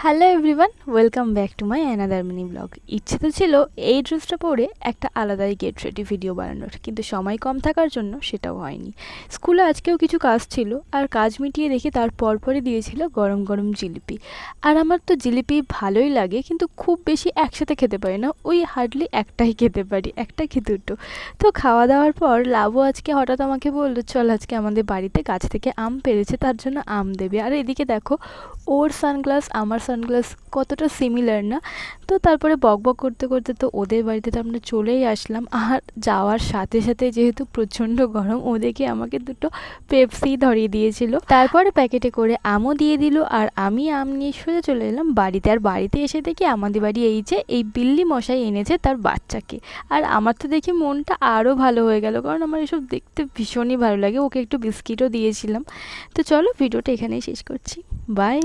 Hello everyone, welcome back to my another mini blog. ইচ্ছে তো ছিল এই ড্রেসটা পরে একটা আলাদাই গেট রেডি ভিডিও বানানোর, কিন্তু সময় কম থাকার জন্য সেটাও হয়নি। স্কুলে আজকেও কিছু কাজ ছিল, আর কাজ মিটিয়ে দেখি তার পরপরই দিয়েছিল গরম গরম জিলিপি। আর আমার তো জিলিপি ভালোই লাগে, কিন্তু খুব বেশি একসাথে খেতে পারি না, ওই হার্ডলি একটাই খেতে পারি, একটা কি দুটো। তো খাওয়া দাওয়ার পর লাবু আজকে হঠাৎ আমাকে বললো, চল আজকে আমাদের বাড়িতে গাছ থেকে আম পেড়েছে, তার জন্য আম দেবে। আর এদিকে দেখো, ওর সানগ্লাস আমার সানগ্লাস কতটা সিমিলার না। তো তারপরে বকবক করতে করতে তো ওদের বাড়িতে তো আমরা চলেই আসলাম। আর যাওয়ার সাথে সাথে যেহেতু প্রচণ্ড গরম, ও দেখে আমাকে দুটো পেপসি ধরিয়ে দিয়েছিল, তারপরে প্যাকেটে করে আমও দিয়ে দিল। আর আমি আম নিয়ে সোজা চলে এলাম বাড়িতে। আর বাড়িতে এসে দেখি আমাদের বাড়ি এই যে এই বিল্লি মশাই এনেছে তার বাচ্চাকে। আর আমার তো দেখে মনটা আরও ভালো হয়ে গেল, কারণ আমার এসব দেখতে ভীষণই ভালো লাগে। ওকে একটু বিস্কিটও দিয়েছিলাম। তো চলো ভিডিওটা এখানেই শেষ করছি। বাই।